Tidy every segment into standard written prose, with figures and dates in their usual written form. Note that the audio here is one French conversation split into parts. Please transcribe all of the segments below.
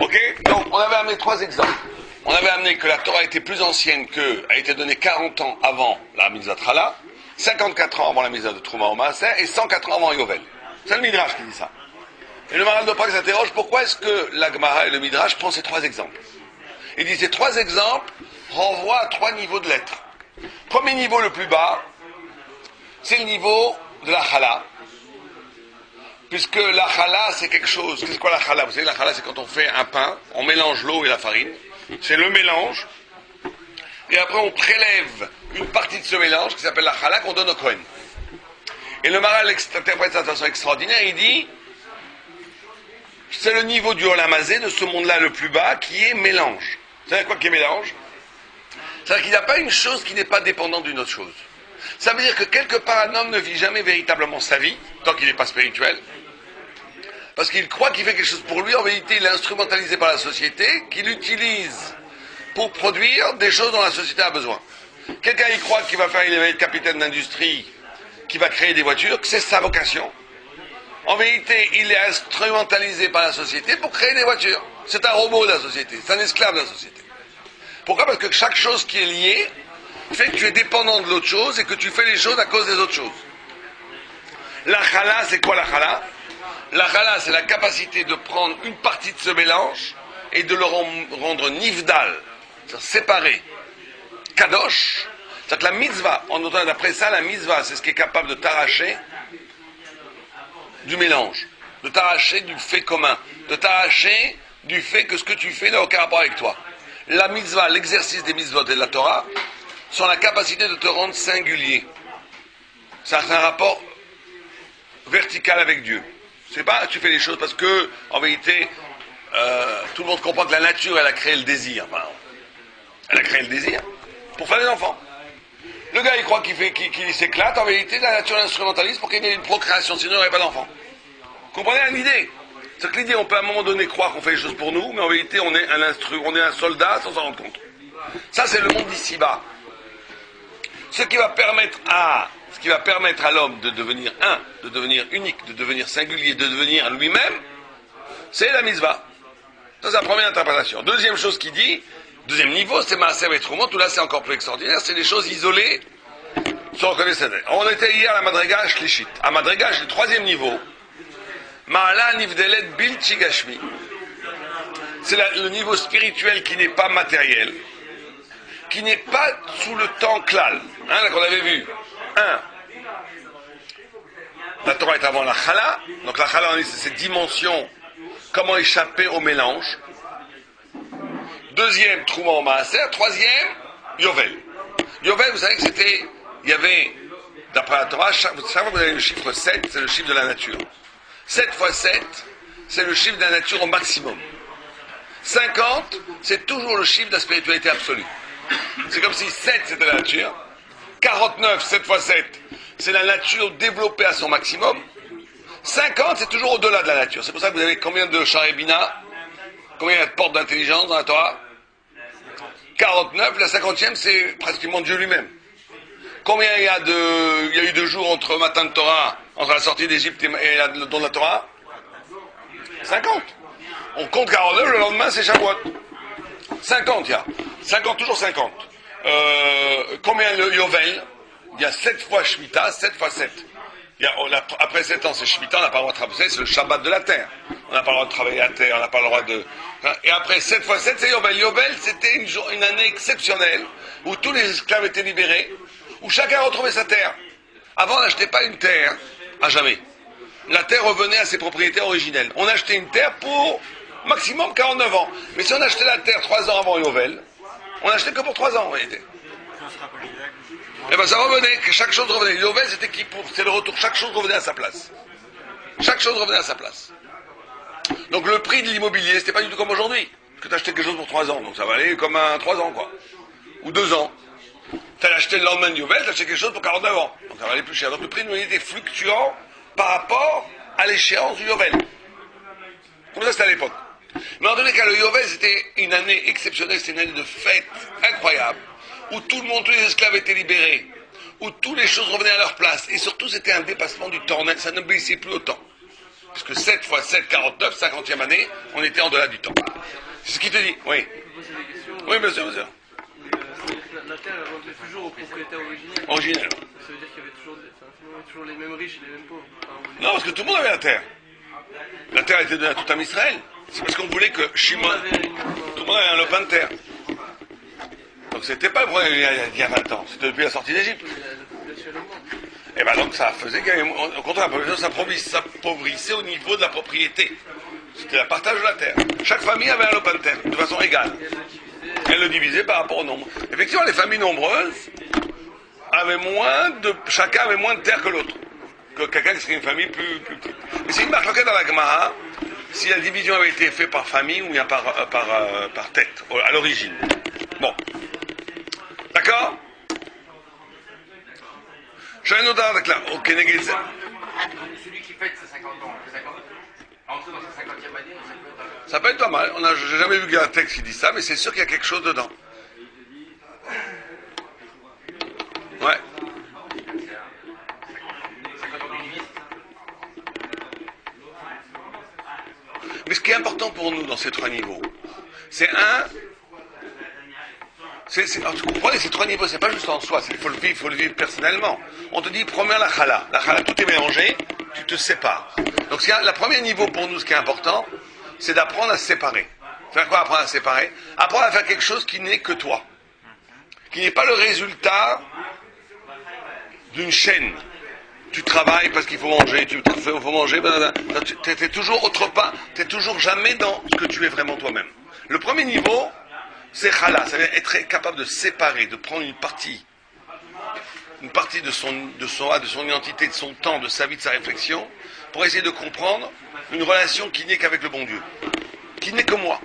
Ok? Donc, on avait amené 3 exemples. On avait amené que la Torah était plus ancienne a été donnée 40 ans avant la Mitzvah Trala, 54 ans avant la Mitzvah de Trouma au Maaser et 104 ans avant Yovel. C'est le Midrash qui dit ça. Et le Maharal de Prague s'interroge pourquoi est-ce que la Gemara et le Midrash prennent ces 3 exemples. Il dit ces 3 exemples renvoient à 3 niveaux de lettres. Premier niveau le plus bas, c'est le niveau de la chala. Puisque la chala, c'est quelque chose. Qu'est-ce quoi la chala? Vous savez, la chala, c'est quand on fait un pain, on mélange l'eau et la farine. C'est le mélange. Et après, on prélève une partie de ce mélange, qui s'appelle la chala, qu'on donne au Kohen. Et le Maharal interprète ça de façon extraordinaire. Il dit, c'est le niveau du Olam Hazé, de ce monde-là le plus bas, qui est mélange. Vous savez quoi qui est mélange? C'est-à-dire qu'il n'y a pas une chose qui n'est pas dépendante d'une autre chose. Ça veut dire que quelque part, un homme ne vit jamais véritablement sa vie, tant qu'il n'est pas spirituel, parce qu'il croit qu'il fait quelque chose pour lui. En vérité, il est instrumentalisé par la société, qu'il utilise pour produire des choses dont la société a besoin. Quelqu'un y croit qu'il va être capitaine d'industrie, qui va créer des voitures, que c'est sa vocation. En vérité, il est instrumentalisé par la société pour créer des voitures. C'est un robot de la société, c'est un esclave de la société. Pourquoi? Parce que chaque chose qui est liée fait que tu es dépendant de l'autre chose et que tu fais les choses à cause des autres choses. La chala, c'est quoi la chala? La chala, c'est la capacité de prendre une partie de ce mélange et de le rendre nifdal, c'est-à-dire séparé, kadosh. C'est-à-dire que la mitzvah, en entendant d'après ça, la mitzvah, c'est ce qui est capable de t'arracher du mélange, de t'arracher du fait commun, de t'arracher du fait que ce que tu fais n'a aucun rapport avec toi. La mitzvah, l'exercice des mitzvot et de la Torah, sont la capacité de te rendre singulier. C'est un rapport vertical avec Dieu. C'est pas tu fais les choses parce que, en vérité, tout le monde comprend que la nature, elle a créé le désir. Enfin, elle a créé le désir pour faire des enfants. Le gars, il croit qu'il s'éclate. En vérité, la nature l'instrumentalise pour qu'il y ait une procréation, sinon il n'y aurait pas d'enfants. Vous comprenez l'idée? C'est que l'idée, on peut à un moment donné croire qu'on fait les choses pour nous, mais en vérité, on est un soldat sans s'en rendre compte. Ça, c'est le monde d'ici-bas. Ce qui va permettre à l'homme de devenir un, de devenir unique, de devenir singulier, de devenir lui-même, c'est la mitzvah. Ça, c'est la première interprétation. Deuxième chose qu'il dit, deuxième niveau, c'est Maaser et Troumot. Tout là, c'est encore plus extraordinaire. C'est des choses isolées, sans reconnaître. On était hier à la Madrega Shlishit. À Madrega, le troisième niveau, Ma'ala Nivdelet Bil Chigashmi. C'est le niveau spirituel qui n'est pas matériel, qui n'est pas sous le temps klal, là qu'on avait vu. La Torah est avant la chala, donc la chala, c'est cette dimension, comment échapper au mélange. Deuxième, Trouma au Maaser. Troisième, Yovel. Yovel, vous savez que il y avait, d'après la Torah, chaque fois que vous avez le chiffre 7, c'est le chiffre de la nature. 7 fois 7, c'est le chiffre de la nature au maximum. 50, c'est toujours le chiffre de la spiritualité absolue. C'est comme si 7 c'était la nature, 49, 7 fois 7, c'est la nature développée à son maximum, 50 c'est toujours au-delà de la nature. C'est pour ça que vous avez combien de Sharebina, combien il y a de portes d'intelligence dans la Torah? 49, la 50e c'est pratiquement Dieu lui-même. Combien il y a eu de jours entre matin de Torah, entre la sortie d'Égypte et le don de la Torah? 50. On compte 49, le lendemain c'est Shavuot. 50 il y a. 50, toujours 50. Combien le Yovel? Il y a 7 fois Shemitah, 7 fois 7. Après 7 ans, c'est Shemitah, on n'a pas le droit de travailler, c'est le Shabbat de la terre. On n'a pas le droit de travailler la terre, on n'a pas le droit de... Et après 7 fois 7, c'est Yovel. Yovel, c'était une année exceptionnelle, où tous les esclaves étaient libérés, où chacun retrouvait sa terre. Avant, on n'achetait pas une terre, à jamais. La terre revenait à ses propriétaires originelles. On achetait une terre pour maximum 49 ans. Mais si on achetait la terre 3 ans avant Yovel, on n'achetait que pour 3 ans en réalité. Et bien ça revenait, que chaque chose revenait. Yovel c'est le retour, chaque chose revenait à sa place. Chaque chose revenait à sa place. Donc le prix de l'immobilier, c'était pas du tout comme aujourd'hui. Parce que tu achetais quelque chose pour 3 ans, donc ça valait comme un 3 ans quoi. Ou 2 ans. Tu as acheté le lendemain de Yovel, tu acheté quelque chose pour 49 ans. Donc ça valait plus cher. Donc le prix de l'immobilier était fluctuant par rapport à l'échéance du Yovel. Comme ça c'était à l'époque. Mais en tous les cas, le Yovel, c'était une année exceptionnelle, c'était une année de fête incroyable, où tous les esclaves étaient libérés, où toutes les choses revenaient à leur place, et surtout c'était un dépassement du temps, ça n'obéissait plus au temps. Puisque 7 fois 7, 49, 50e année, on était en delà du temps. C'est ce qu'il te dit, oui. Oui, bien sûr, bien sûr. La terre revenait toujours au propriétaire originel. Originel. Ça veut dire qu'il y avait toujours les mêmes riches et les mêmes pauvres. Non, parce que tout le monde avait la terre. La terre a été donnée à tout un Israël. C'est parce qu'on voulait que Shimon... Tout le monde avait un lopin de terre. Donc c'était pas le problème il y a 20 ans. C'était depuis la sortie d'Égypte. Et ben donc ça faisait qu'au contraire, la population s'appauvrissait au niveau de la propriété. C'était le partage de la terre. Chaque famille avait un lopin de terre, de façon égale. Elle le divisait par rapport au nombre. Effectivement, les familles nombreuses avaient chacun avait moins de terre que l'autre. Que quelqu'un qui serait une famille plus petite. Mais c'est une marque dans la Gemara, si la division avait été faite par famille ou bien par tête, à l'origine. Bon. D'accord? J'ai un autre avec là. Ok, Negeza. Celui qui fête ses 50 ans, entrer dans sa 50e année, Ça peut être pas mal. J'ai jamais vu qu'il y a un texte qui dit ça, mais c'est sûr qu'il y a quelque chose dedans. Ouais. 50 ans d'univiste. Mais ce qui est important pour nous dans ces trois niveaux, c'est alors, vous comprenez, ces trois niveaux, c'est pas juste en soi, il faut le vivre personnellement. On te dit, première la chala. La chala, tout est mélangé, tu te sépares. Donc, le premier niveau pour nous, ce qui est important, c'est d'apprendre à se séparer. Faire quoi, apprendre à se séparer? Apprendre à faire quelque chose qui n'est que toi. Qui n'est pas le résultat d'une chaîne. Tu travailles parce qu'il faut manger, il faut manger, tu es toujours autre part, tu es toujours jamais dans ce que tu es vraiment toi-même. Le premier niveau, c'est chala, ça veut dire être capable de séparer, de prendre une partie de son identité, de son temps, de sa vie, de sa réflexion, pour essayer de comprendre une relation qui n'est qu'avec le bon Dieu, qui n'est que moi.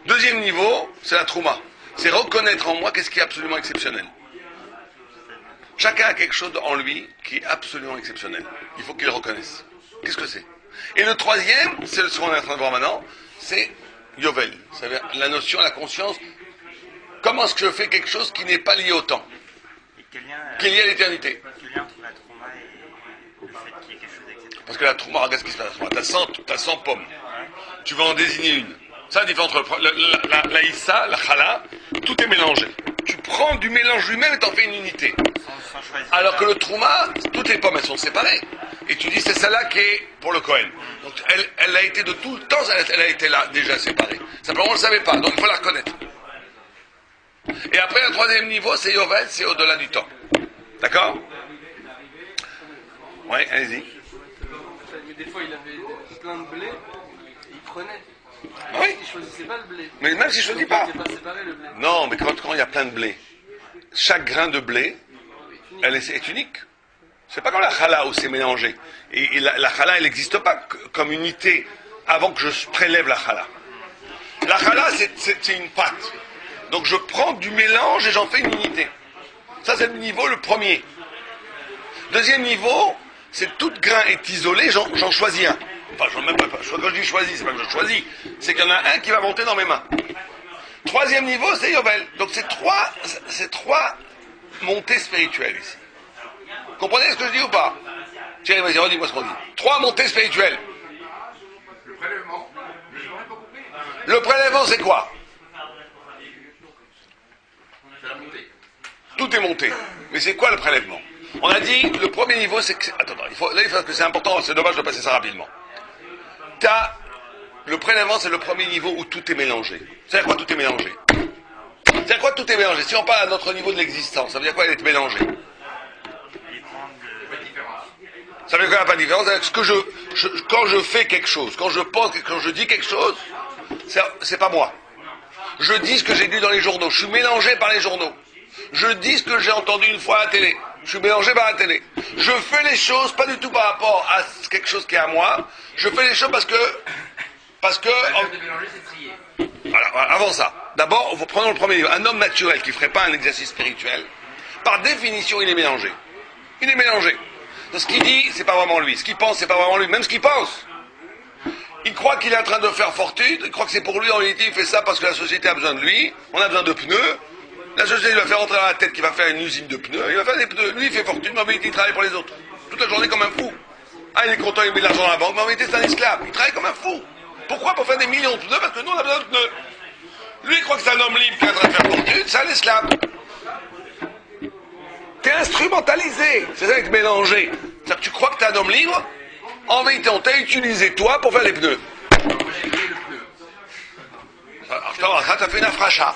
Deuxième niveau, c'est la trouma. C'est reconnaître en moi qu'est-ce qui est absolument exceptionnel. Chacun a quelque chose en lui qui est absolument exceptionnel. Il faut qu'il le reconnaisse. Qu'est-ce que c'est? Et le troisième, c'est ce qu'on est en train de voir maintenant, c'est Yovel. C'est-à-dire la notion, la conscience. Comment est-ce que je fais quelque chose qui n'est pas lié au temps? Qui est lié à l'éternité? Quel lien entre la trauma et le fait qu'il y ait quelque chose d'exceptionnel? Parce que la trauma, regarde ce qui se passe. T'as 100 pommes. Tu vas en désigner une. Ça, la différence entre la issa, la chala, tout est mélangé. Tu prends du mélange lui-même et t'en fais une unité. Sans choisir. Alors que le trouma, toutes les pommes, elles sont séparées. Et tu dis, c'est celle-là qui est pour le Kohen. Donc, elle a été de tout le temps, elle a été là, déjà séparée. Simplement, on ne le savait pas, donc il faut la reconnaître. Et après, le troisième niveau, c'est Yovel, c'est au-delà du temps. D'accord? Oui, allez-y. Mais des fois, il avait plein de blé, il prenait. Oui. Il choisissait pas le blé. Mais même si je ne dis pas. Il n'était pas séparé, le blé. Non, mais quand il y a plein de blé, chaque grain de blé, elle est unique. C'est pas comme la chala où c'est mélangé. Et la chala, elle n'existe pas comme unité avant que je prélève la chala. La chala, c'est une pâte. Donc je prends du mélange et j'en fais une unité. Ça, c'est le niveau le premier. Deuxième niveau, c'est tout grain est isolé, j'en choisis un. Enfin, même pas. Quand je dis choisis, c'est pas que je choisis. C'est qu'il y en a un qui va monter dans mes mains. Troisième niveau, c'est Yovel. Donc c'est trois montées spirituelles ici. Comprenez ce que je dis ou pas? Thierry, vas-y, redis-moi ce qu'on dit. 3 montées spirituelles. Le prélèvement, je n'aurais pas compris. Le prélèvement, c'est quoi? C'est la montée. Tout est monté. Mais c'est quoi le prélèvement? On a dit, le premier niveau, c'est que... Attends, parce que c'est important, c'est dommage de passer ça rapidement. Le prélèvement, c'est le premier niveau où tout est mélangé. C'est-à-dire quoi tout est mélangé? C'est-à-dire quoi tout est mélangé? Si on parle à notre niveau de l'existence, ça veut dire quoi elle est mélangée? Ça veut dire qu'il n'y a pas de différence. Quand je fais quelque chose, quand je pense, quand je dis quelque chose, c'est pas moi. Je dis ce que j'ai lu dans les journaux. Je suis mélangé par les journaux. Je dis ce que j'ai entendu une fois à la télé. Je suis mélangé par la télé. Je fais les choses pas du tout par rapport à quelque chose qui est à moi. Je fais les choses parce que De mélanger, c'est trier. voilà, avant ça, d'abord, prenons le premier niveau. Un homme naturel qui ne ferait pas un exercice spirituel, par définition, il est mélangé. Il est mélangé. Donc, ce qu'il dit, c'est pas vraiment lui. Ce qu'il pense, c'est pas vraiment lui. Même ce qu'il pense. Il croit qu'il est en train de faire fortune. Il croit que c'est pour lui. En réalité, il fait ça parce que la société a besoin de lui. On a besoin de pneus. La société lui va faire rentrer dans la tête qu'il va faire une usine de pneus. Il va faire des pneus. Lui, il fait fortune. Mais en réalité, il travaille pour les autres. Toute la journée comme un fou. Ah, il est content, il met de l'argent dans la banque, mais en réalité, c'est un esclave. Il travaille comme un fou. Pourquoi? Pour faire des millions de pneus, parce que nous, on a besoin de pneus. Lui, il croit que c'est un homme libre qui est en train de faire fortune, c'est un esclave. T'es instrumentalisé. C'est ça, être mélangé. C'est-à-dire que tu crois que t'es un homme libre, en vérité, on t'a utilisé, toi, pour faire des pneus. Moi, j'ai créé le pneu. Alors, t'as fait une afracha.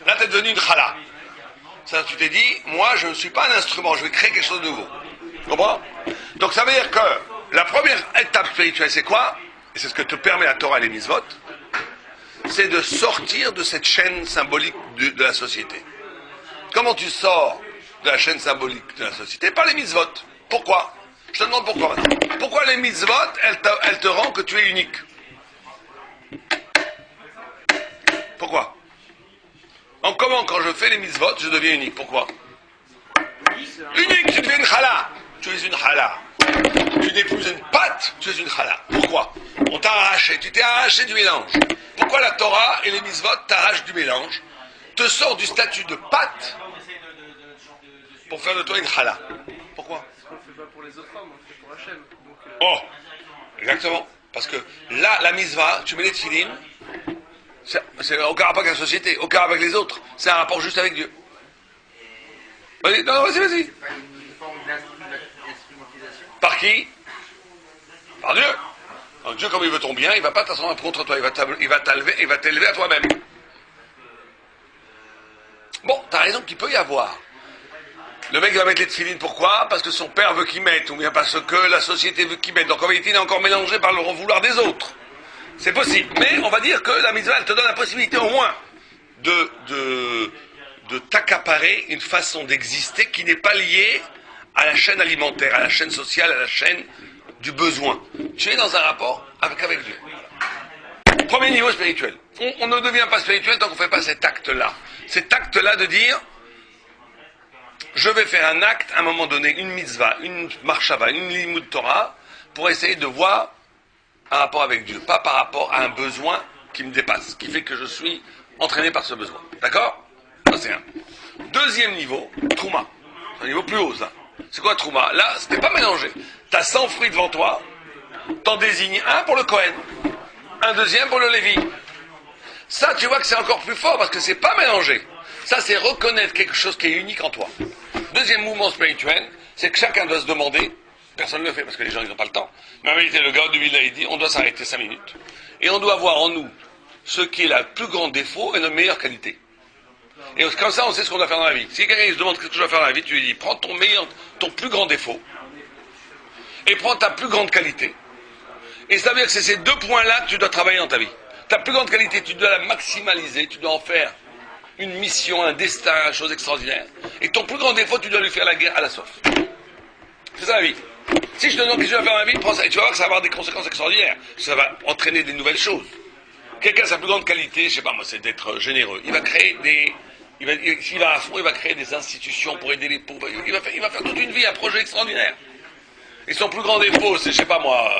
Là, t'es devenu une chala. Ça, tu t'es dit, moi, je ne suis pas un instrument, je vais créer quelque chose de nouveau. Tu comprends? Donc, ça veut dire que la première étape spirituelle, c'est quoi? Et c'est ce que te permet la Torah et les mitzvot, c'est de sortir de cette chaîne symbolique de la société. Comment tu sors de la chaîne symbolique de la société? Par les mitzvot. Pourquoi? Je te demande pourquoi maintenant. Pourquoi les mitzvot, elles te rendent que tu es unique? Pourquoi? Donc comment, quand je fais les mitzvot, je deviens unique? Pourquoi? Unique, tu deviens une chala. Tu es une chala. Tu n'épouses une pâte, tu es une chala. Pourquoi? On t'a arraché, tu t'es arraché du mélange. Pourquoi la Torah et les mitzvot t'arrachent du mélange, te sortent du statut de pâte pour faire de toi une chala? Pourquoi? On le fait pas pour les autres hommes, on le fait pour Hachem. Donc, Oh, exactement. Parce que là, la mitzvah, tu mets les tefilines, c'est aucun rapport avec la société, aucun rapport avec les autres. C'est un rapport juste avec Dieu. Vas-y, non, vas-y. C'est pas une forme d'instrumentalisation. Par qui? Par Dieu. Donc Dieu, comme il veut ton bien, il va pas t'asseoir contre toi, il va t'élever à toi-même. Bon, t'as raison qu'il peut y avoir. Le mec va mettre les tefilines, pourquoi? Parce que son père veut qu'il mette, ou bien parce que la société veut qu'il mette. Donc en vérité, il est encore mélangé par le vouloir des autres. C'est possible. Mais on va dire que la mitzvah, elle te donne la possibilité au moins de t'accaparer une façon d'exister qui n'est pas liée à la chaîne alimentaire, à la chaîne sociale, à la chaîne du besoin. Tu es dans un rapport avec Dieu. Premier niveau spirituel. On ne devient pas spirituel tant qu'on ne fait pas cet acte-là. Cet acte-là de dire, je vais faire un acte, à un moment donné, une mitzvah, une marshava, une limud Torah, pour essayer de voir un rapport avec Dieu. Pas par rapport à un besoin qui me dépasse, qui fait que je suis entraîné par ce besoin. D'accord? Ça c'est un. Deuxième niveau, Trouma. C'est un niveau plus haut, ça. C'est quoi Trouma? Là, c'était pas mélangé. T'as 100 fruits devant toi, t'en désignes un pour le Kohen, un deuxième pour le Lévi. Ça, tu vois que c'est encore plus fort parce que c'est pas mélangé. Ça, c'est reconnaître quelque chose qui est unique en toi. Deuxième mouvement spirituel, c'est que chacun doit se demander, personne ne le fait parce que les gens ils n'ont pas le temps, mais en réalité, le gars du Vilna, il dit, on doit s'arrêter 5 minutes. Et on doit voir en nous ce qui est le plus grand défaut et notre meilleure qualité. Et comme ça, on sait ce qu'on doit faire dans la vie. Si quelqu'un il se demande ce que je dois faire dans la vie, tu lui dis, prends ton plus grand défaut, et prends ta plus grande qualité. Et ça veut dire que c'est ces deux points-là que tu dois travailler dans ta vie. Ta plus grande qualité, tu dois la maximaliser, tu dois en faire une mission, un destin, une chose extraordinaire. Et ton plus grand défaut, tu dois lui faire la guerre à la soif. C'est ça la vie. Si je te demande ce que tu vas faire dans la vie, prends ça, et tu vas voir que ça va avoir des conséquences extraordinaires. Ça va entraîner des nouvelles choses. Quelqu'un, sa plus grande qualité, je sais pas moi, c'est d'être généreux. Il va créer s'il va à fond, il va créer des institutions pour aider les pauvres. Il va faire toute une vie, un projet extraordinaire. Et son plus grand défaut, c'est, je sais pas moi,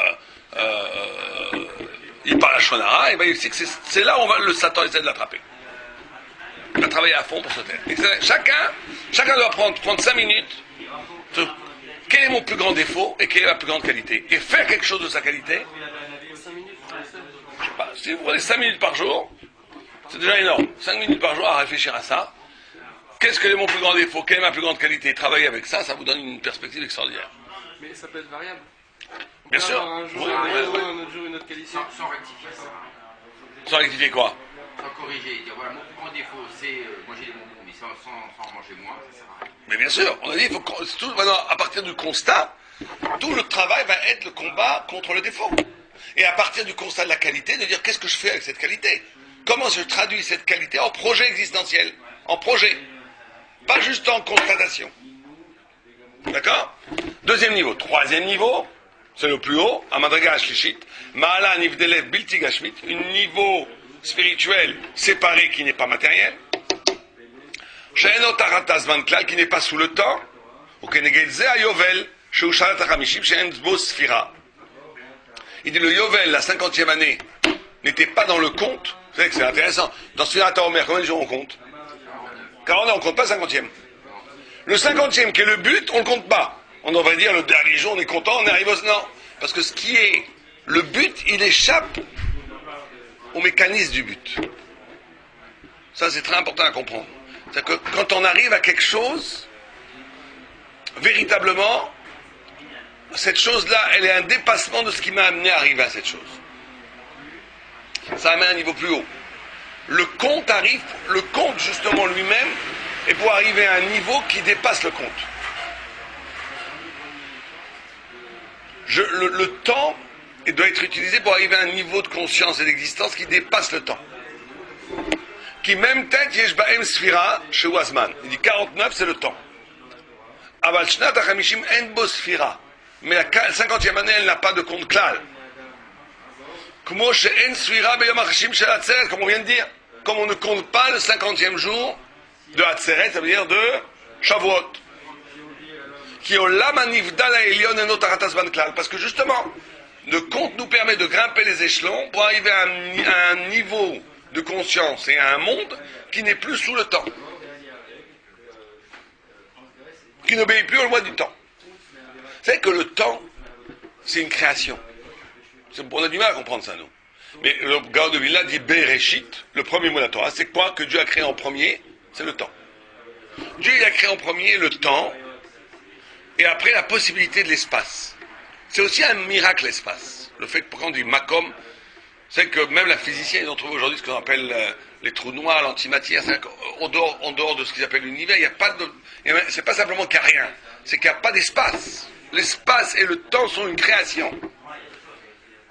il parle à Shonara, et ben il sait que c'est là où le Satan essaie de l'attraper. Il va travailler à fond pour se taire. Et chacun doit prendre 5 minutes. Quel est mon plus grand défaut et quelle est ma plus grande qualité? Et faire quelque chose de sa qualité. 5 minutes, Je sais pas, si vous prenez 5 minutes par jour, c'est déjà énorme. 5 minutes par jour à réfléchir à ça. Qu'est-ce que est mon plus grand défaut? Quelle est ma plus grande qualité? Travailler avec ça, ça vous donne une perspective extraordinaire. mais ça peut être variable. On Bien peut sûr. avoir un jour Oui, un oui, réseau, oui. un autre jour une autre qualité. Sans rectifier ça. Sans rectifier quoi? Sans corriger. Dire voilà, mon plus grand défaut, c'est manger des bonbons, mais sans manger moins, ça sert à rien. Mais bien sûr, on a dit, il faut maintenant, à partir du constat, tout le travail va être le combat contre le défaut. Et à partir du constat de la qualité, de dire qu'est-ce que je fais avec cette qualité? Comment je traduis cette qualité en projet existentiel? En projet. Pas juste en constatation. D'accord? Deuxième niveau. Troisième niveau, c'est le plus haut, Amadriga Ashlishit, Ma'ala Nivdelev Bilti Gashmit, un niveau spirituel séparé qui n'est pas matériel. She'enot Aratas Vanklal, qui n'est pas sous le temps, ou Kenegedze Yovel, Sheushalat Hamishim, She'en Bo Sfira. Il dit le Yovel, la 50e année, n'était pas dans le compte. Vous savez que c'est intéressant. Dans Sfirat HaOmer, combien de jours on compte? 40 ans, on ne compte pas 50e. Le 50e, qui est le but, on ne le compte pas. On devrait dire le dernier jour, on est content, on arrive au... Non, parce que ce qui est le but, il échappe au mécanisme du but. Ça, c'est très important à comprendre. C'est-à-dire que quand on arrive à quelque chose, véritablement, cette chose-là, elle est un dépassement de ce qui m'a amené à arriver à cette chose. Ça amène à un niveau plus haut. Le compte arrive, le compte justement lui-même, est pour arriver à un niveau qui dépasse le compte. Le temps doit être utilisé pour arriver à un niveau de conscience et d'existence qui dépasse le temps. Qui même tête yesh ba'em sfira chez Wazman. Il dit 49, c'est le temps. Aval shnat hachamishim en bo sfira. Mais la 50e année, elle n'a pas de compte klal. Kmo she'en sfira beyom hachashim shel Atzeret, comme on vient de dire. Comme on ne compte pas le 50e jour de Atzeret, ça veut dire de Shavuot. Qui olam hanivdal ha'elyon eno tachat hazman klal. Parce que justement, le compte nous permet de grimper les échelons pour arriver à un niveau de conscience et à un monde qui n'est plus sous le temps. Qui n'obéit plus aux lois du temps. C'est que le temps, c'est une création. On a du mal à comprendre ça, nous. Mais le Gaon de Vilna dit Bereshit, le premier mot de la Torah, c'est quoi que Dieu a créé en premier? C'est le temps. Dieu il a créé en premier le temps, et après la possibilité de l'espace. C'est aussi un miracle, l'espace. Le fait que quand on dit Makom, c'est que même la physicienne, ils ont trouvé aujourd'hui ce qu'on appelle les trous noirs, l'antimatière, en dehors de ce qu'ils appellent l'univers, il n'y a pas de... C'est pas simplement qu'il n'y a rien, c'est qu'il n'y a pas d'espace. L'espace et le temps sont une création.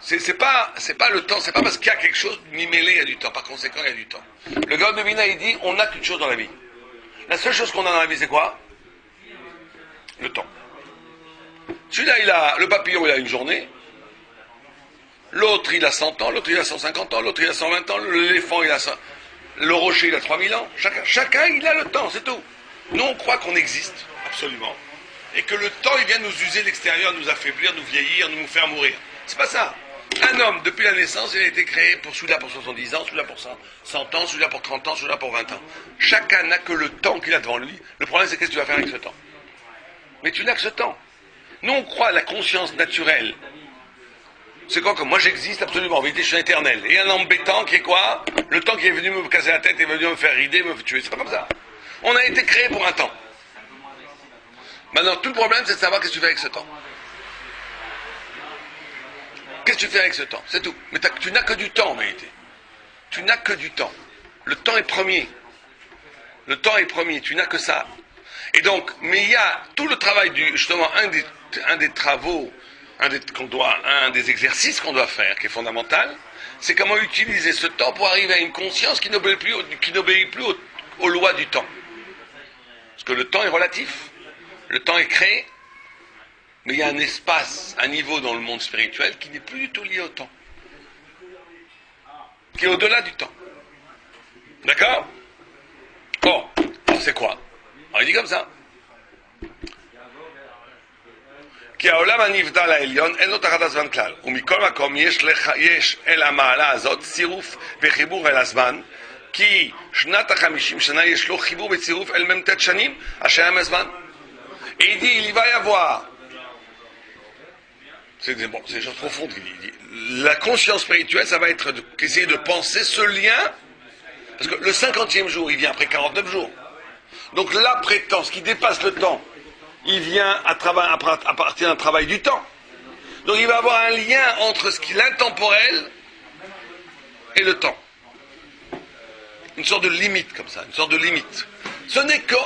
C'est pas le temps, c'est pas parce qu'il y a quelque chose, ni mêlé, il y a du temps. Par conséquent, il y a du temps. Le Gaon de Vilna, il dit, on n'a qu'une chose dans la vie. La seule chose qu'on a dans la vie, c'est quoi? Le temps. Celui-là, le papillon, il a une journée. L'autre, il a 100 ans. L'autre, il a 150 ans. L'autre, il a 120 ans. L'éléphant, il a 100... Le rocher, il a 3000 ans. Chacun, il a le temps, c'est tout. Nous, on croit qu'on existe, absolument. Et que le temps, il vient nous user de l'extérieur, nous affaiblir, nous vieillir, nous faire mourir. C'est pas ça. Un homme, depuis la naissance, il a été créé pour celui-là pour 70 ans, celui-là pour 100 ans, celui-là pour 30 ans, celui-là pour 20 ans. Chacun n'a que le temps qu'il a devant lui. Le problème, c'est qu'est-ce que tu vas faire avec ce temps? Mais tu n'as que ce temps. Nous, on croit à la conscience naturelle. C'est quoi comme moi, j'existe absolument. En vérité, je suis éternel. Et un embêtant qui est quoi? Le temps qui est venu me casser la tête, est venu me faire rider, me tuer. C'est pas comme ça. On a été créé pour un temps. Maintenant, tout le problème, c'est de savoir qu'est-ce que tu fais avec ce temps. Qu'est-ce que tu fais avec ce temps? C'est tout. Mais tu n'as que du temps, en vérité. Tu n'as que du temps. Le temps est premier. Le temps est premier. Tu n'as que ça. Et donc, mais il y a tout le travail justement, un des travaux, un des exercices qu'on doit faire, qui est fondamental, c'est comment utiliser ce temps pour arriver à une conscience qui n'obéit plus aux lois du temps. Parce que le temps est relatif. Le temps est créé. Mais il y a un espace, un niveau dans le monde spirituel qui n'est plus du tout lié au temps. Qui est au-delà du temps. D'accord? Bon, alors c'est quoi? Alors il dit comme ça. כי העולם הנבדל העליון אין לו תחת הזמן כלל, ומכל מקום יש אל המעלה הזאת צירוף וחיבור אל הזמן, כי שנת ה-50 שנה יש לו חיבור וצירוף אל מ"ט שנים, אשר הם הזמן. Et il dit, il va y avoir, c'est des choses profondes qu'il dit, la conscience spirituelle, ça va être d'essayer de penser ce lien, parce que le 50e jour, il vient après 49 jours. Donc l'après-temps, ce qui dépasse le temps, il vient à partir d'un travail du temps. Donc il va y avoir un lien entre l'intemporel et le temps. Une sorte de limite comme ça, une sorte de limite. Ce n'est que,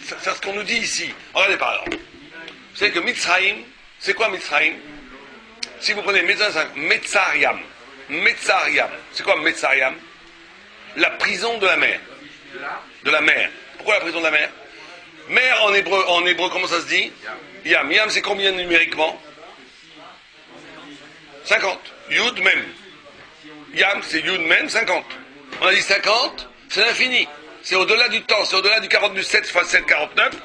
c'est ce qu'on nous dit ici. Regardez par exemple. Vous savez que Mitzrayim, c'est quoi Mitzrayim? Si vous prenez Metzariam, c'est quoi Metzariam? La prison de la mer. De la mer. Pourquoi la prison de la mer? Mer en hébreu, comment ça se dit? Yam. Yam, c'est combien numériquement? 50. Yud Mem. Yam, c'est Yud Mem, 50. On a dit 50, c'est l'infini. C'est au-delà du temps, c'est au-delà du 47 fois 7, 49.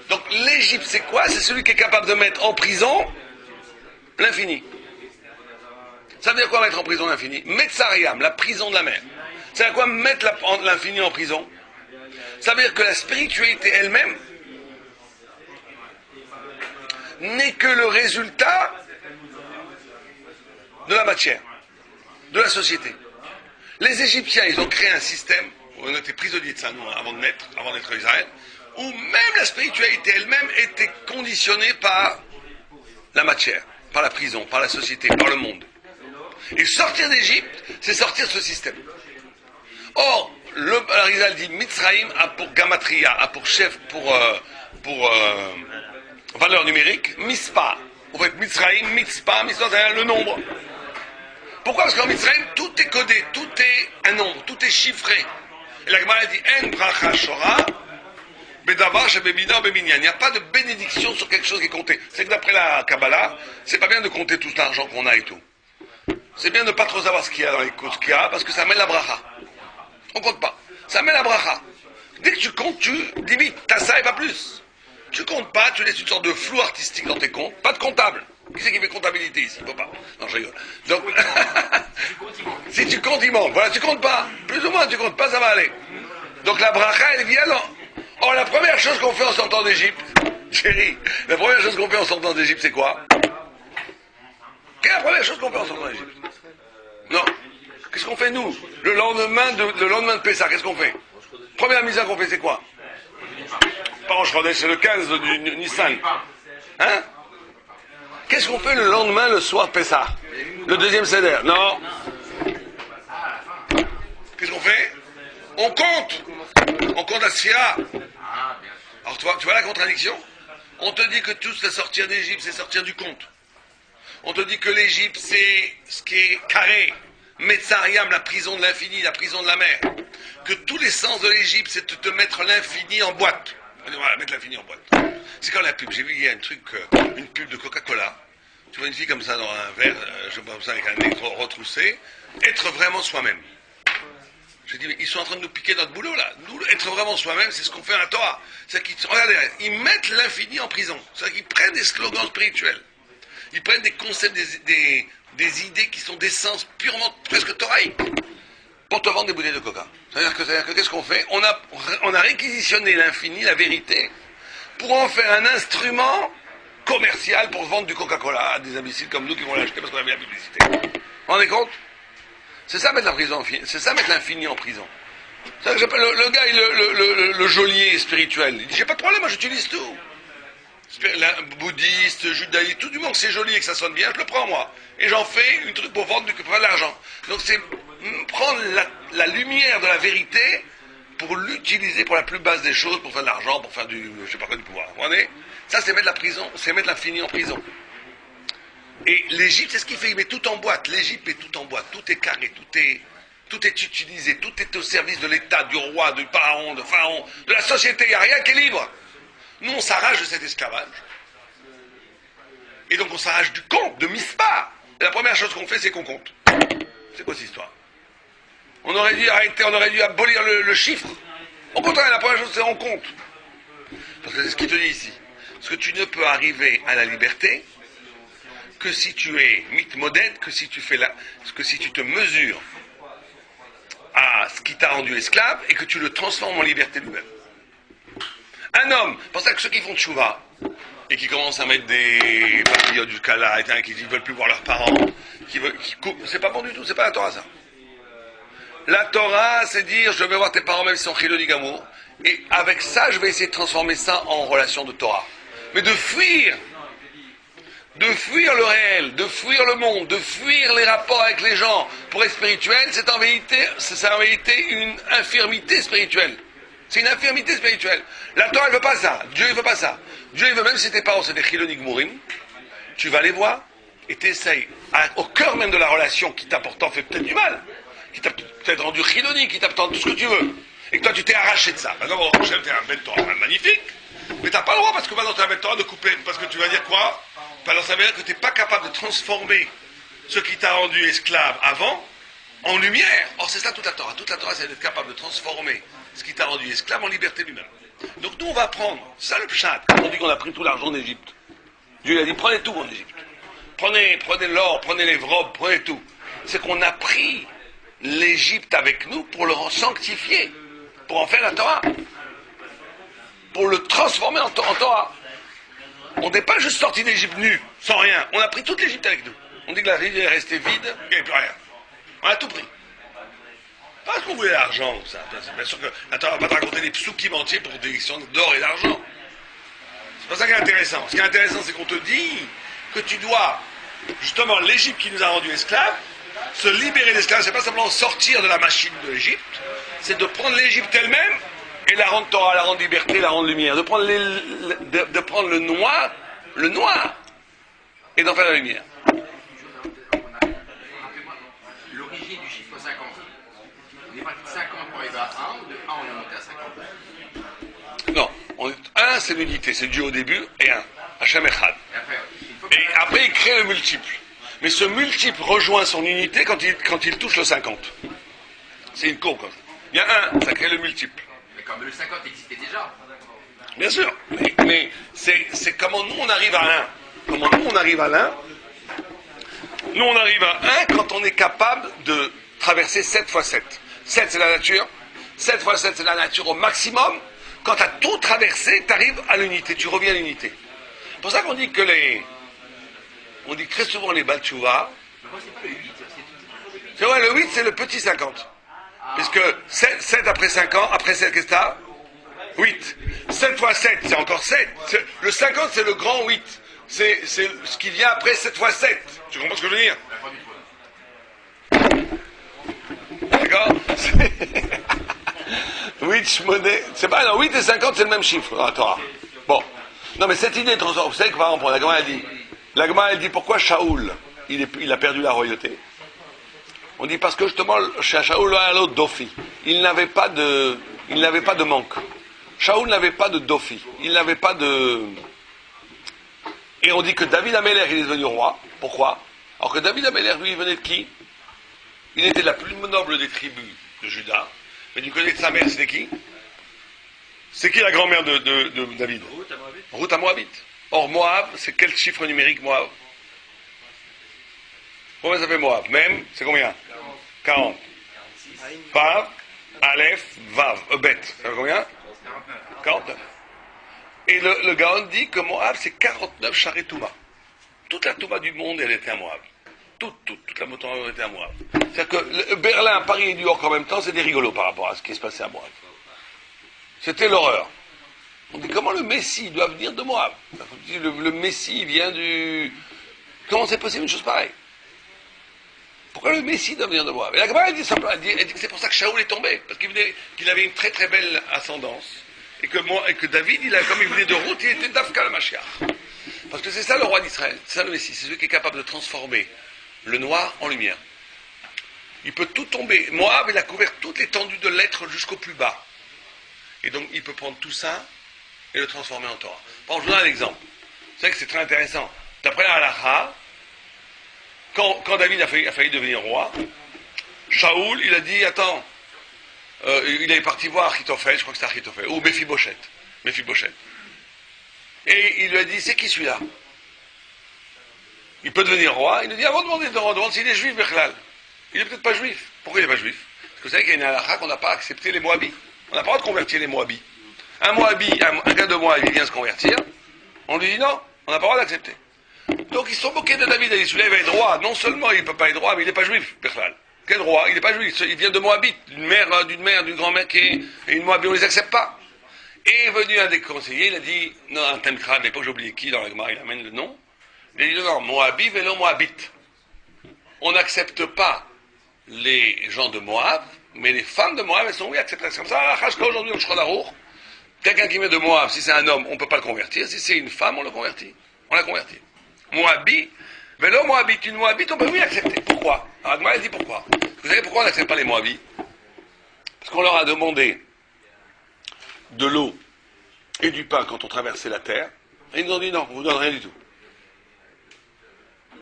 Donc l'Égypte, c'est quoi? C'est celui qui est capable de mettre en prison l'infini. Ça veut dire quoi mettre en prison l'infini? Metzariam, la prison de la mer. Ça veut dire quoi mettre l'infini en prison? Ça veut dire que la spiritualité elle-même, n'est que le résultat de la matière, de la société. Les Égyptiens, ils ont créé un système, on était prisonniers de ça, nous, avant d'être Israël, où même la spiritualité elle-même était conditionnée par la matière, par la prison, par la société, par le monde. Et sortir d'Égypte, c'est sortir de ce système. Or, le Arizal dit Mitzraïm a pour gamatria, a pour chef, pour valeur numérique, Mispa. En fait, Mitzraïm, Mitzpa, c'est le nombre. Pourquoi? Parce qu'en Mitzraïm, tout est codé, tout est un nombre, tout est chiffré. Et la Gemara dit En bracha shora, bedavar shebemina beminyan. Il n'y a pas de bénédiction sur quelque chose qui est compté. C'est que d'après la Kabbalah, c'est pas bien de compter tout l'argent qu'on a et tout. C'est bien de ne pas trop savoir ce qu'il y a dans les ce qu'il y a, parce que ça amène la bracha. On compte pas. Ça amène la bracha. Dès que tu comptes, tu limites. T'as ça et pas plus. Tu comptes pas, tu laisses une sorte de flou artistique dans tes comptes. Pas de comptable. Qui c'est qui fait comptabilité ici? Il faut pas. Non, je rigole. Donc, si tu comptes, il manque. Voilà, tu comptes pas. Plus ou moins, tu comptes pas, ça va aller. Donc la bracha, elle vient dans... Oh, la première chose qu'on fait en sortant d'Égypte, chérie, la première chose qu'on fait en sortant d'Égypte, c'est quoi? Quelle est la première chose qu'on fait en sortant d'Égypte? Non. Qu'est-ce qu'on fait, nous? Le lendemain de Pessah, qu'est-ce qu'on fait? Première mise qu'on fait, c'est quoi? Pas Rosh Chodesh, c'est le 15 du Nissan. Hein? Qu'est-ce qu'on fait le lendemain, le soir de Pessah? Le deuxième Seder? Non. Qu'est-ce qu'on fait? On compte. On compte la Sphira. Alors, tu vois la contradiction? On te dit que tout, c'est sortir d'Égypte, c'est sortir du compte. On te dit que l'Égypte, c'est ce qui est carré. Metzariam, la prison de l'infini, la prison de la mer. Que tous les sens de l'Égypte, c'est de te mettre l'infini en boîte. Voilà, mettre l'infini en boîte. C'est comme la pub. J'ai vu il y a un truc, une pub de Coca-Cola. Tu vois une fille comme ça dans un verre, je sais pas comme ça, avec un nez retroussé. Être vraiment soi-même. J'ai dit, mais ils sont en train de nous piquer notre boulot là. Nous, être vraiment soi-même, c'est ce qu'on fait à la Torah. C'est-à-dire qu'ils, regardez, ils mettent l'infini en prison. C'est-à-dire qu'ils prennent des slogans spirituels. Ils prennent des concepts, des idées qui sont d'essence purement, presque thoraïque, pour te vendre des bouteilles de coca. C'est-à-dire que qu'est-ce qu'on fait? On a réquisitionné l'infini, la vérité, pour en faire un instrument commercial pour vendre du Coca-Cola à des imbéciles comme nous qui vont l'acheter parce qu'on a vu la publicité. Vous vous rendez compte? C'est ça mettre la prison, c'est ça mettre l'infini en prison. C'est ça que j'appelle le gars, le geôlier spirituel. Il dit, j'ai pas de problème, moi j'utilise tout. Bouddhiste, judaïste, tout du monde que c'est joli et que ça sonne bien, je le prends moi. Et j'en fais un truc pour vendre de l'argent. Donc c'est prendre la lumière de la vérité pour l'utiliser pour la plus basse des choses, pour faire de l'argent, pour faire du, je sais pas quoi, du pouvoir. Vous voyez? Ça c'est mettre la prison, c'est mettre l'infini en prison. Et l'Égypte, c'est ce qu'il fait, il met tout en boîte. L'Égypte met tout en boîte, tout est carré, tout est utilisé, tout est au service de l'État, du roi, du pharaon, de la société, il n'y a rien qui est libre. Nous, on s'arrache de cet esclavage. Et donc, on s'arrache du compte, de Mispa. Et la première chose qu'on fait, c'est qu'on compte. C'est quoi cette histoire? On aurait dû arrêter, on aurait dû abolir le chiffre. On compte rien, la première chose, c'est on compte. Parce que c'est ce qu'il te dit ici. Parce que tu ne peux arriver à la liberté que si tu es mitmoded, que si tu te mesures à ce qui t'a rendu esclave et que tu le transformes en liberté lui-même. Un homme, pensez à ceux qui font tchouva et qui commencent à mettre des papillons du kala, qui ne veulent plus voir leurs parents, c'est pas bon du tout, c'est pas la Torah ça. La Torah, c'est dire je vais voir tes parents même s'ils sont chiloni gamour, et avec ça je vais essayer de transformer ça en relation de Torah. Mais de fuir le réel, de fuir le monde, de fuir les rapports avec les gens pour être spirituel, c'est en vérité une infirmité spirituelle. C'est une infirmité spirituelle. La Torah, elle veut pas ça. Dieu, il veut pas ça. Dieu, il veut même si tes parents, c'est des chilonik mourim, tu vas les voir et t'essayes, au cœur même de la relation qui t'a pourtant fait peut-être du mal, qui t'a peut-être rendu chilonik, qui t'a peut-être tout ce que tu veux, et que toi, tu t'es arraché de ça. D'abord, t'es un bête Torah magnifique, mais t'as pas le droit, parce que maintenant, t'es un bête Torah de couper, parce que tu vas dire quoi? Alors, ça veut dire que t'es pas capable de transformer ce qui t'a rendu esclave avant en lumière. Or, c'est ça toute la Torah. Toute la Torah, c'est d'être capable de transformer ce qui t'a rendu esclave en liberté lui-même. Donc nous, on va prendre, ça le pshat, quand on dit qu'on a pris tout l'argent d'Égypte. Dieu a dit, prenez tout en Égypte. Prenez l'or, prenez les robes, prenez tout. C'est qu'on a pris l'Égypte avec nous pour le sanctifier, pour en faire la Torah. Pour le transformer en Torah. On n'est pas juste sorti d'Égypte nu, sans rien. On a pris toute l'Égypte avec nous. On dit que la rivière est restée vide, il n'y avait plus rien. On a tout pris. Parce qu'on voulait l'argent, ça. Bien sûr que. Attends, on va pas te raconter des psoukim entiers pour des questions d'or et d'argent. C'est pas ça qui est intéressant. Ce qui est intéressant, c'est qu'on te dit que tu dois, justement, l'Égypte qui nous a rendus esclaves, se libérer d'esclaves, c'est pas simplement sortir de la machine de l'Égypte, c'est de prendre l'Égypte elle-même et la rendre Torah, la rendre liberté, la rendre lumière. De prendre, de prendre le noir, et d'en faire la lumière. Rappelez-moi, l'origine du chiffre 50. On est parti de 50 pour arriver à 1 ou de 1 on est monté à 50? Non, un c'est l'unité, c'est Dieu au début, et un, Hachem Echad. Et après il crée le multiple. Mais ce multiple rejoint son unité quand il touche le 50. C'est une courbe comme ça. Il y a un, ça crée le multiple. Mais comme le 50 existait déjà. Bien sûr, mais c'est comment nous on arrive à 1. Comment nous on arrive à l'un. Nous on arrive à 1 quand on est capable de traverser 7 fois 7. 7 c'est la nature, 7 fois 7 c'est la nature au maximum. Quand tu as tout traversé, tu arrives à l'unité, tu reviens à l'unité. C'est pour ça qu'on dit que on dit très souvent les Baal Teshuvah. Mais moi c'est pas le 8, C'est vrai, le 8 c'est le petit 50. Puisque 7 après 5 ans, après 7 qu'est-ce que t'as 8. 7 fois 7 c'est encore 7. Le 50 c'est le grand 8. C'est ce qui vient après 7 fois 7. Tu comprends ce que je veux dire? D'accord? 8 monnaie. C'est pas, non, 8 et 50 c'est le même chiffre dans la Torah. Bon. Non mais cette idée de transformation, vous savez que par exemple, la Gemara elle dit pourquoi Shaoul, il a perdu la royauté. On dit parce que justement, chez Shaoul, Dofi, il n'avait pas de manque. Shaoul n'avait pas de Dofi. Il n'avait pas de... Et on dit que David Améler, il est devenu roi. Pourquoi? Alors que David Améler, lui, il venait de qui? Il était la plus noble des tribus de Juda. Mais du côté de sa mère, c'était qui? C'est qui la grand-mère de David? Ruth à Moabite. Or, Moab, c'est quel chiffre numérique, Moab? Combien ça fait Moab? Même, c'est combien? 40. Vav, Aleph, Vav, Bet. Ça fait combien? 49. Et le Gaon dit que Moab, c'est 49 charrets Touma. Toute la Touma du monde, elle était à Moab. Toute la moto était à Moab. C'est-à-dire que Berlin, Paris et New York en même temps, c'était rigolo par rapport à ce qui se passait à Moab. C'était l'horreur. On dit comment le Messie doit venir de Moab? Le Messie vient du... Comment c'est possible une chose pareille? Pourquoi le Messie doit venir de Moab? Et la Gemara elle dit que c'est pour ça que Shaoul est tombé, parce qu'il avait une très très belle ascendance, et que David, comme il venait de Ruth, il était Dafka le Mashiach. Parce que c'est ça le roi d'Israël, c'est ça le Messie, c'est celui qui est capable de transformer le noir en lumière. Il peut tout tomber. Moab, il a couvert toute l'étendue de l'être jusqu'au plus bas. Et donc il peut prendre tout ça et le transformer en Torah. Bon, je vous donne un exemple. Vous savez que c'est très intéressant. D'après la halakha, quand David a failli devenir roi, Shaoul, il a dit, attends, il est parti voir Achitophel, je crois que c'était Achitophel, ou Mephibosheth. Et il lui a dit, c'est qui celui-là? Il peut devenir roi. Il lui dit, avant de demander de demande s'il est juif, Bechlal. Il n'est peut-être pas juif. Pourquoi il n'est pas juif? Parce que vous savez qu'il y a une halakha qu'on n'a pas accepté les Moabites. On n'a pas le droit de convertir les Moabites. Un gars de Moab, il vient se convertir. On lui dit non, on n'a pas le droit d'accepter. Donc ils se sont moqués de David. Ils celui-là il va être roi. Non seulement il ne peut pas être roi, mais il n'est pas juif, Bechlal. Quel roi? Il n'est pas juif. Il vient de Moabite, d'une grand-mère qui est une Moabite. On ne les accepte pas. Et est venu un des conseillers, il a dit, non, un Temkra, à l'époque j'ai oublié qui, dans la Gemara, il amène le nom. Il a dit non, Moabit, vélo Moabite. On n'accepte pas les gens de Moab, mais les femmes de Moab, elles sont oui acceptées. C'est comme ça, à la Hashka aujourd'hui, au Shrodarour, quelqu'un qui vient de Moab, si c'est un homme, on ne peut pas le convertir. Si c'est une femme, on le convertit. On la convertit. Moabit, vélo Moabite, une Moabite, on peut oui accepter. Pourquoi? Alors, Agma, elle dit pourquoi? Vous savez pourquoi on n'accepte pas les Moabites? Parce qu'on leur a demandé de l'eau et du pain quand on traversait la terre, et ils nous ont dit non, on ne vous donne rien du tout.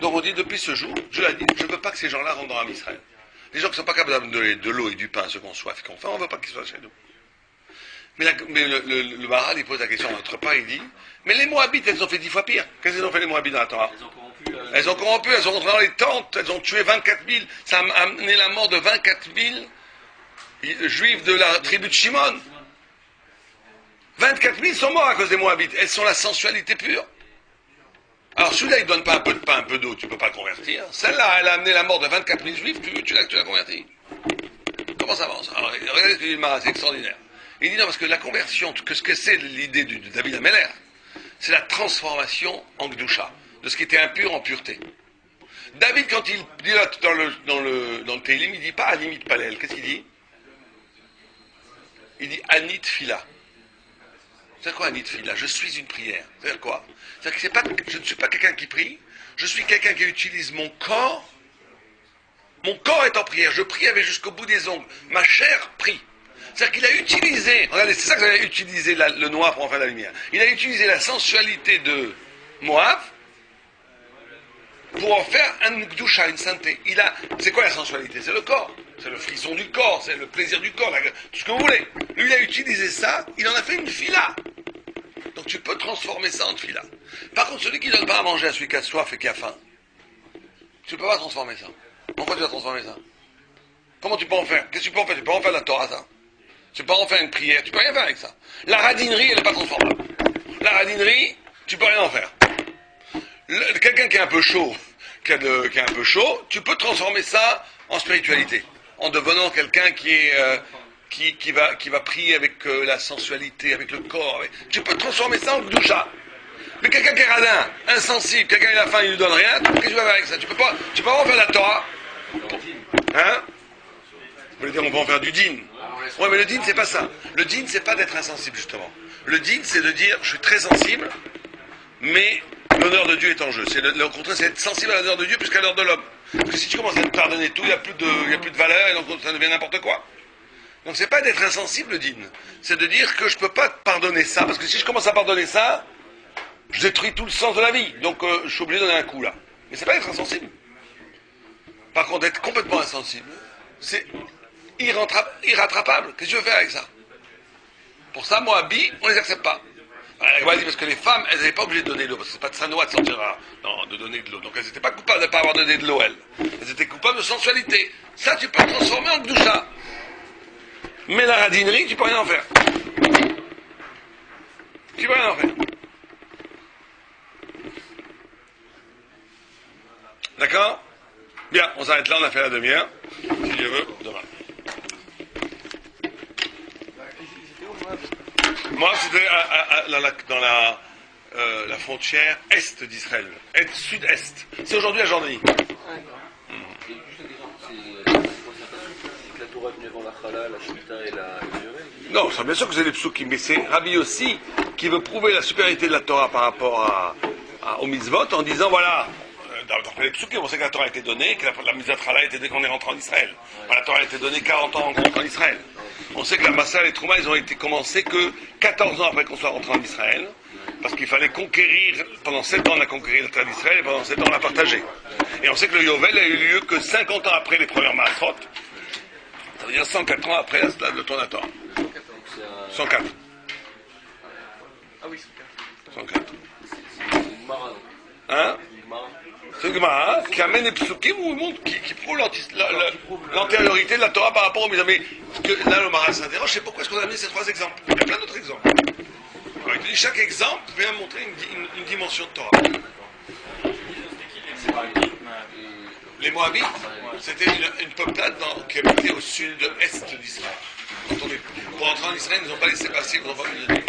Donc on dit depuis ce jour, Dieu a dit, je ne veux pas que ces gens-là rentrent dans Israël. Les gens qui ne sont pas capables de donner de l'eau et du pain à ceux qu'on soif et qu'on fait, on ne veut pas qu'ils soient chez nous. Mais le Maral, il pose la question à notre part, il dit, mais les Moabites, elles ont fait 10 fois pire. Qu'est-ce qu'elles ont fait les Moabites dans la Torah? Elles ont corrompu, elles sont rentrées dans les tentes, elles ont tué 24 000, ça a amené la mort de 24 000 juifs de la tribu de Shimon. 24 000 sont morts à cause des Moabites. Elles sont la sensualité pure. Alors celui-là, il ne donne pas un peu de pain, un peu d'eau, tu ne peux pas le convertir. Celle-là, elle a amené la mort de 24 000 juifs, tu l'as converti. Comment ça avance? Alors, regardez ce qu'il dit, c'est extraordinaire. Il dit non, parce que la conversion, ce que c'est l'idée de David Ameller, c'est la transformation en Gdusha, de ce qui était impur en pureté. David, quand il dit là, dans le Télim, il ne dit pas Animit Palel. Qu'est-ce qu'il dit? Il dit Anit Fila. C'est quoi Anit Fila? Je suis une prière. C'est-à-dire quoi? C'est-à-dire que je ne suis pas quelqu'un qui prie, je suis quelqu'un qui utilise mon corps. Mon corps est en prière, je prie avec jusqu'au bout des ongles. Ma chair prie. C'est-à-dire qu'il a utilisé, regardez, c'est ça que j'avais utilisé le noir pour en faire la lumière. Il a utilisé la sensualité de Moab pour en faire un Gdusha, une sainteté. C'est quoi la sensualité? C'est le corps. C'est le frisson du corps, c'est le plaisir du corps, tout ce que vous voulez. Lui, il a utilisé ça, il en a fait une fila. Donc tu peux transformer ça en fila. Par contre, celui qui ne donne pas à manger à celui qui a soif et qui a faim, tu ne peux pas transformer ça. Pourquoi tu vas transformer ça? Comment tu peux en faire? Qu'est-ce que tu peux en faire? Tu peux en faire de la Torah, ça. Tu peux en faire une prière, tu peux rien faire avec ça. La radinerie, elle n'est pas transformable. La radinerie, tu peux rien en faire. Quelqu'un qui est un peu chaud, qui est un peu chaud, tu peux transformer ça en spiritualité, en devenant quelqu'un qui va prier avec la sensualité, avec le corps. Tu peux transformer ça en Gdusha. Mais quelqu'un qui est radin, insensible, quelqu'un qui a faim, il ne lui donne rien, qu'est-ce que tu vas faire avec ça? Tu peux pas en faire la Torah. Hein? Vous voulez dire on peut en faire du din? Ouais, mais le din, c'est pas ça. Le din, c'est pas d'être insensible, justement. Le din, c'est de dire, je suis très sensible, mais l'honneur de Dieu est en jeu. Le contraire, c'est être sensible à l'honneur de Dieu plus qu'à l'honneur de l'homme. Parce que si tu commences à te pardonner tout, il n'y a plus de valeur, et donc ça devient n'importe quoi. Donc c'est pas d'être insensible, le din. C'est de dire que je peux pas te pardonner ça, parce que si je commence à pardonner ça, je détruis tout le sens de la vie. Donc je suis obligé de donner un coup, là. Mais c'est pas être insensible. Par contre, être complètement insensible, c'est irrattrapable. Qu'est-ce que je veux faire avec ça? Pour ça, Moabi, on les accepte pas. Parce que les femmes, elles n'étaient pas obligées de donner de l'eau, parce que c'est pas de Sanoa de sortir de donner de l'eau. Donc elles n'étaient pas coupables de ne pas avoir donné de l'eau, elles. Elles étaient coupables de sensualité. Ça, tu peux le transformer en Gdusha. Mais la radinerie, tu peux rien en faire. Tu peux rien en faire. D'accord? Bien, on s'arrête là, on a fait la demi-heure. Si Dieu veut, demain. Moi, c'était dans la frontière est d'Israël. Sud-est. C'est aujourd'hui la Jordanie. Non, ça, bien sûr que c'est les psukim, mais c'est Rabbi aussi qui veut prouver la supériorité de la Torah par rapport au mitzvot en disant voilà. D'après les psukim, on sait que la Torah a été donnée, que la mitzvah a été donnée quand on est rentré en Israël. La Torah a été donnée 40 ans en Israël. On sait que la Massa et les Trouma, ils ont été commencés que 14 ans après qu'on soit rentré en Israël, parce qu'il fallait conquérir, pendant 7 ans on a conquéri la terre d'Israël, et pendant 7 ans on l'a partagé. Et on sait que le Yovel a eu lieu que 50 ans après les premières Maasrot, ça veut dire 104 ans après le tour de la Torah. 104. Ah oui, 104. Hein? C'est Gemara qui amène les psukim où il montre, qui prouve l'antériorité de la Torah par rapport aux mitzvot. Mais là, le Maral s'interroge, c'est pourquoi est-ce qu'on a amené ces 3 exemples? Il y a plein d'autres exemples. Alors, il te dit, chaque exemple vient montrer une dimension de Torah. Les Moabites, c'était une peuplade qui habitait au sud-est d'Israël. Pour entrer en Israël, ils n'ont pas laissé passer, ils n'ont pas pu le dire.